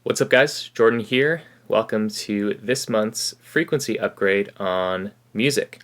What's up, guys? Jordan here. Welcome to this month's frequency upgrade on music.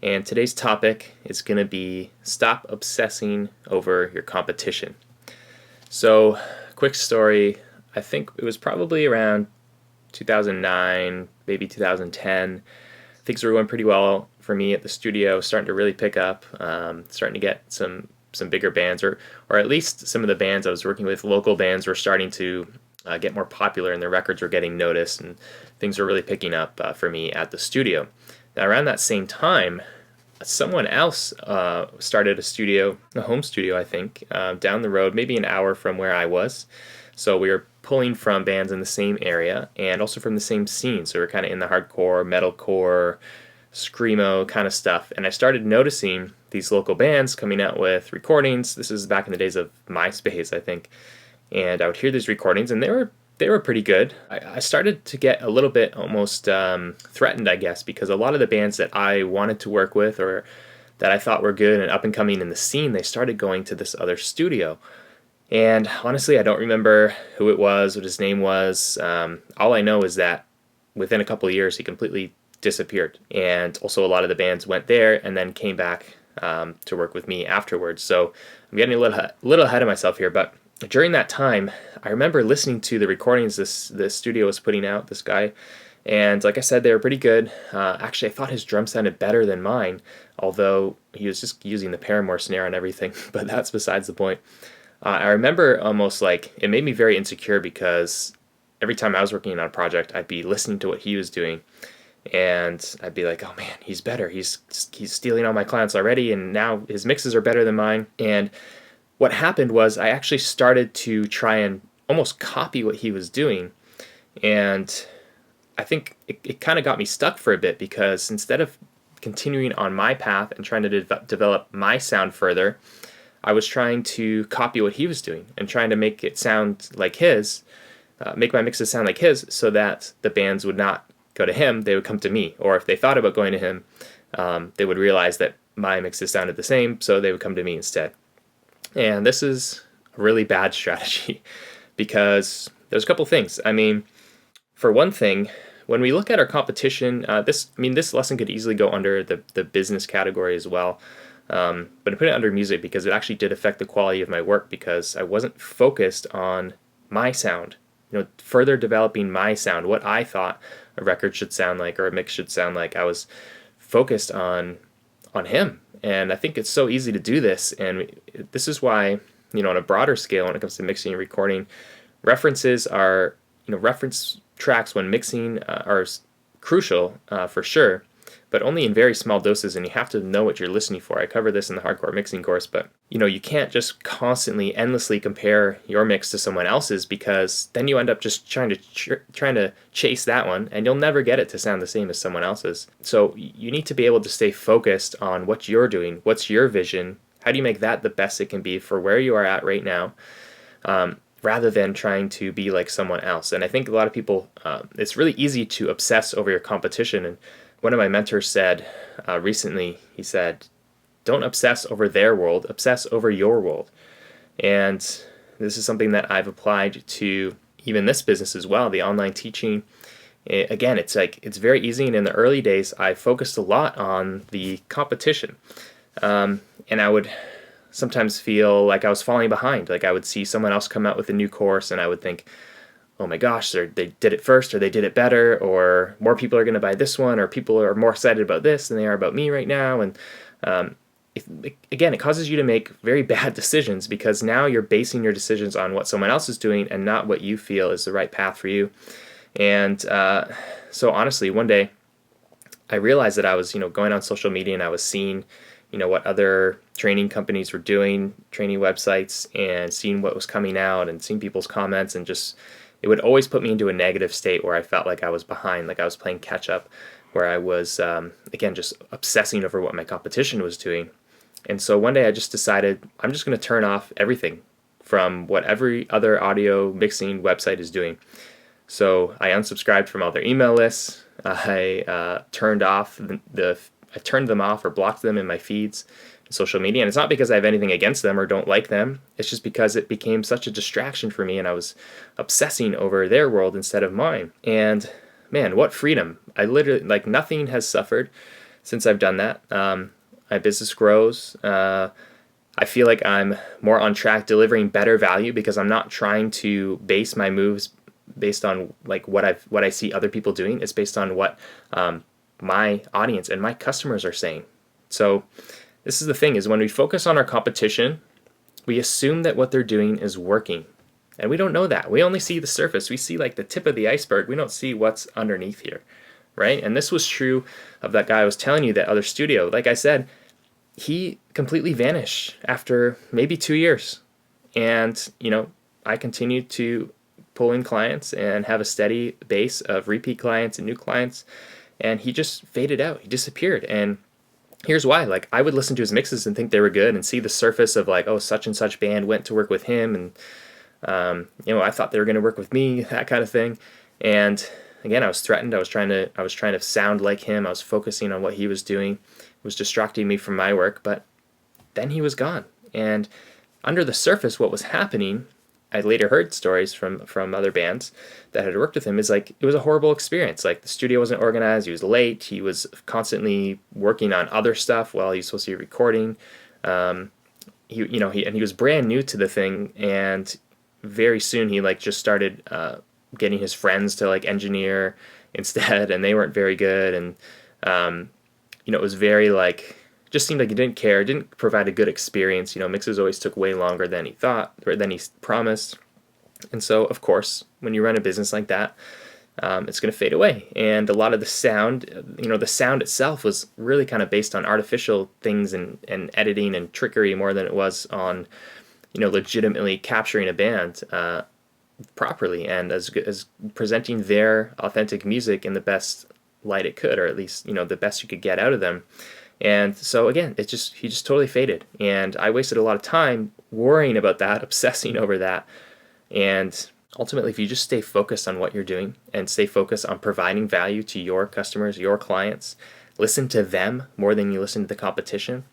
And today's topic is going to be stop obsessing over your competition. So, quick story, I think it was probably around 2009, maybe 2010. Things were going pretty well for me at the studio, starting to really pick up, starting to get some bigger bands, or at least some of the bands I was working with, local bands, were starting to get more popular, and their records were getting noticed, and things were really picking up for me at the studio. Now, around that same time, someone else started a home studio, I think, down the road, maybe an hour from where I was. So we were pulling from bands in the same area and also from the same scene. So we're kind of in the hardcore, metalcore, screamo kind of stuff. And I started noticing these local bands coming out with recordings. This is back in the days of MySpace, I think. And I would hear these recordings, and they were pretty good. I started to get a little bit almost threatened, I guess, because a lot of the bands that I wanted to work with or that I thought were good and up and coming in the scene, they started going to this other studio. And honestly, I don't remember who it was, what his name was. All I know is that within a couple of years, he completely disappeared. And also a lot of the bands went there and then came back to work with me afterwards. So I'm getting a little ahead of myself here, but during that time, I remember listening to the recordings this studio was putting out, this guy, and like I said, they were pretty good. Actually, I thought his drum sounded better than mine, although he was just using the Paramore snare and everything, but that's besides the point. I remember almost like it made me very insecure because every time I was working on a project, I'd be listening to what he was doing, and I'd be like, oh man, he's better. He's stealing all my clients already, and now his mixes are better than mine. And what happened was I actually started to try and almost copy what he was doing. And I think it kind of got me stuck for a bit because instead of continuing on my path and trying to develop my sound further, I was trying to copy what he was doing and trying to make it sound like his, make my mixes sound like his, so that the bands would not go to him, they would come to me. Or if they thought about going to him, they would realize that my mixes sounded the same, so they would come to me instead. And this is a really bad strategy because there's a couple things. I mean, for one thing, when we look at our competition, this lesson could easily go under the business category as well. But I put it under music because it actually did affect the quality of my work because I wasn't focused on my sound, further developing my sound, what I thought a record should sound like or a mix should sound like. I was focused on him. And I think it's so easy to do this, and this is why, on a broader scale, when it comes to mixing and recording, references are, reference tracks when mixing are crucial for sure, but only in very small doses, and you have to know what you're listening for. I cover this in the hardcore mixing course, but you can't just constantly, endlessly compare your mix to someone else's because then you end up just trying to chase that one, and you'll never get it to sound the same as someone else's. So you need to be able to stay focused on what you're doing, what's your vision, how do you make that the best it can be for where you are at right now, rather than trying to be like someone else. And I think a lot of people, it's really easy to obsess over your competition. And one of my mentors said recently, he said, don't obsess over their world, obsess over your world. And this is something that I've applied to even this business as well, the online teaching. Again, it's very easy. And in the early days, I focused a lot on the competition. And I would sometimes feel like I was falling behind. Like I would see someone else come out with a new course and I would think, oh my gosh, they did it first, or they did it better, or more people are going to buy this one, or people are more excited about this than they are about me right now. And again, it causes you to make very bad decisions because now you're basing your decisions on what someone else is doing and not what you feel is the right path for you. And so honestly, one day I realized that I was, going on social media and I was seeing, what other training companies were doing, training websites, and seeing what was coming out and seeing people's comments, and just it would always put me into a negative state where I felt like I was behind, like I was playing catch up, where I was, again, just obsessing over what my competition was doing. And so one day I just decided I'm just going to turn off everything from what every other audio mixing website is doing. So I unsubscribed from all their email lists. I turned them off or blocked them in my feeds. social media. And it's not because I have anything against them or don't like them. It's just because it became such a distraction for me, and I was obsessing over their world instead of mine. And man, what freedom. I literally, like, nothing has suffered since I've done that. My business grows. I feel like I'm more on track, delivering better value, because I'm not trying to base my moves based on like what I see other people doing. It's based on what my audience and my customers are saying. So this is the thing: is when we focus on our competition, we assume that what they're doing is working, and we don't know that. We only see the surface. We see like the tip of the iceberg. We don't see what's underneath here, right? And this was true of that guy I was telling you, that other studio. Like I said, he completely vanished after maybe 2 years. And, I continued to pull in clients and have a steady base of repeat clients and new clients. And he just faded out. He disappeared. And here's why. Like, I would listen to his mixes and think they were good and see the surface of like, oh, such and such band went to work with him. And, I thought they were going to work with me, that kind of thing. And again, I was threatened. I was trying to sound like him. I was focusing on what he was doing. It was distracting me from my work, but then he was gone. And under the surface, what was happening, I later heard stories from other bands that had worked with him, is like, it was a horrible experience. Like, the studio wasn't organized. He was late. He was constantly working on other stuff while he was supposed to be recording. He was brand new to the thing, and very soon he like just started getting his friends to like engineer instead, and they weren't very good. And it was very like, just seemed like he didn't care, didn't provide a good experience. Mixes always took way longer than he thought, or than he promised. And so, of course, when you run a business like that, it's going to fade away. And a lot of the sound, the sound itself was really kind of based on artificial things and editing and trickery more than it was on, legitimately capturing a band properly, and as presenting their authentic music in the best light it could, or at least the best you could get out of them. And so again, he just totally faded, and I wasted a lot of time worrying about that, obsessing over that. And ultimately, if you just stay focused on what you're doing and stay focused on providing value to your customers, your clients, listen to them more than you listen to the competition.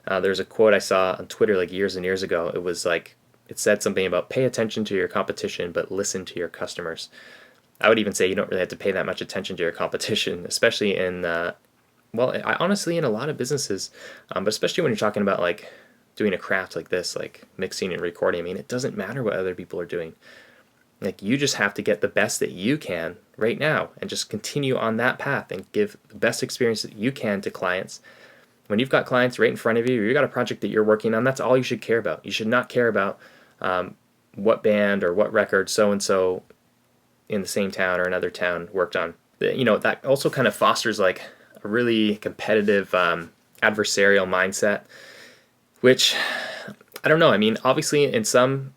There's a quote I saw on Twitter like years and years ago. It was like, it said something about pay attention to your competition, but listen to your customers. I would even say you don't really have to pay that much attention to your competition, especially in, honestly, in a lot of businesses, but especially when you're talking about like doing a craft like this, like mixing and recording. I mean, it doesn't matter what other people are doing. Like, you just have to get the best that you can right now and just continue on that path and give the best experience that you can to clients. When you've got clients right in front of you, or you've got a project that you're working on, that's all you should care about. You should not care about what band or what record so-and-so in the same town or another town worked on. That also kind of fosters like a really competitive, adversarial mindset, which, I don't know. I mean, obviously in some,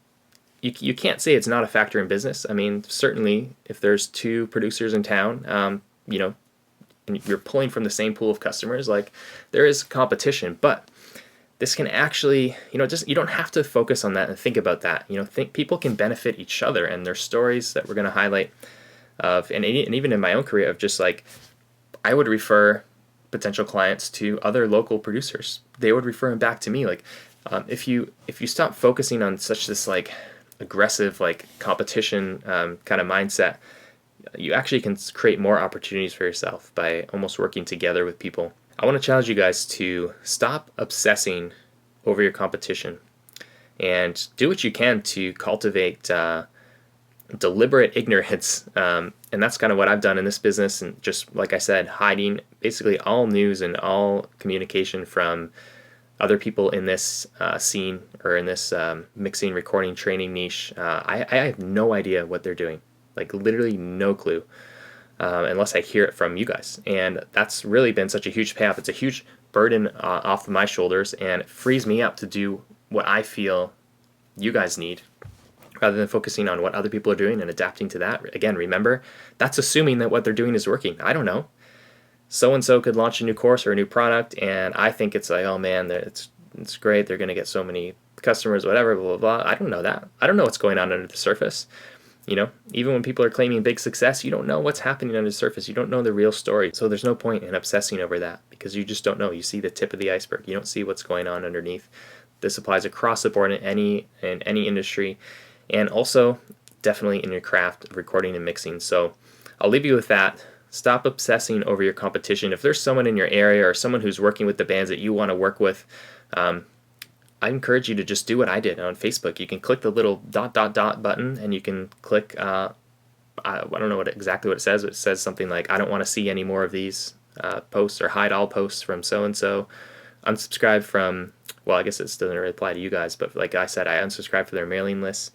you can't say it's not a factor in business. I mean, certainly if there's two producers in town, and you're pulling from the same pool of customers, like, there is competition, but this can actually, just, you don't have to focus on that and think about that. Think people can benefit each other, and there's stories that we're going to highlight of, and even in my own career, of just like, I would refer potential clients to other local producers. They would refer them back to me. Like, if you stop focusing on such this like aggressive like competition kind of mindset, you actually can create more opportunities for yourself by almost working together with people. I want to challenge you guys to stop obsessing over your competition and do what you can to cultivate deliberate ignorance. And that's kind of what I've done in this business. And just like I said, hiding basically all news and all communication from other people in this scene, or in this mixing, recording, training niche. I have no idea what they're doing. Like, literally no clue. Unless I hear it from you guys. And that's really been such a huge payoff. It's a huge burden off of my shoulders, and it frees me up to do what I feel you guys need, rather than focusing on what other people are doing and adapting to that. Again, remember, that's assuming that what they're doing is working. I don't know. So-and-so could launch a new course or a new product, and I think it's like, oh man, it's great, they're going to get so many customers, whatever, blah, blah, blah. I don't know that. I don't know what's going on under the surface. Even when people are claiming big success, you don't know what's happening under the surface. You don't know the real story. So there's no point in obsessing over that because you just don't know. You see the tip of the iceberg. You don't see what's going on underneath. This applies across the board in any industry, and also definitely in your craft of recording and mixing. So I'll leave you with that. Stop obsessing over your competition. If there's someone in your area or someone who's working with the bands that you want to work with, I encourage you to just do what I did on Facebook. You can click the little ... button, and you can click, I don't know exactly what it says, but it says something like, I don't want to see any more of these posts, or hide all posts from so-and-so. Unsubscribe from, well, I guess it doesn't really apply to you guys, but like I said, I unsubscribe from their mailing lists.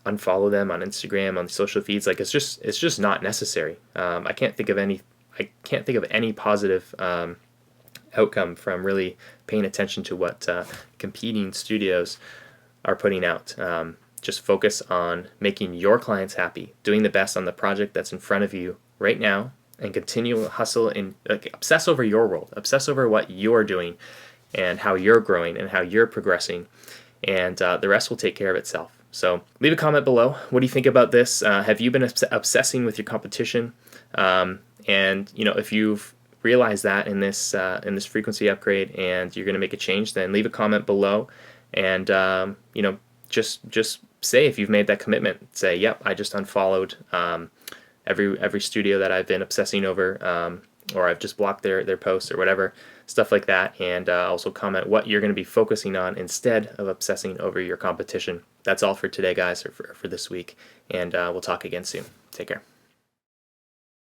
Unfollow them on Instagram, on social feeds. Like it's just not necessary. I can't think of any positive outcome from really paying attention to what competing studios are putting out. Just focus on making your clients happy, doing the best on the project that's in front of you right now, and continue to hustle and obsess over your world, obsess over what you're doing and how you're growing and how you're progressing, and the rest will take care of itself. So leave a comment below. What do you think about this? Have you been obsessing with your competition? And if you've realized that in this frequency upgrade and you're going to make a change, then leave a comment below, and just say if you've made that commitment. Say, yep, I just unfollowed every studio that I've been obsessing over, or I've just blocked their posts or whatever, stuff like that. And also comment what you're going to be focusing on instead of obsessing over your competition. That's all for today, guys, or for this week, and we'll talk again soon. Take care.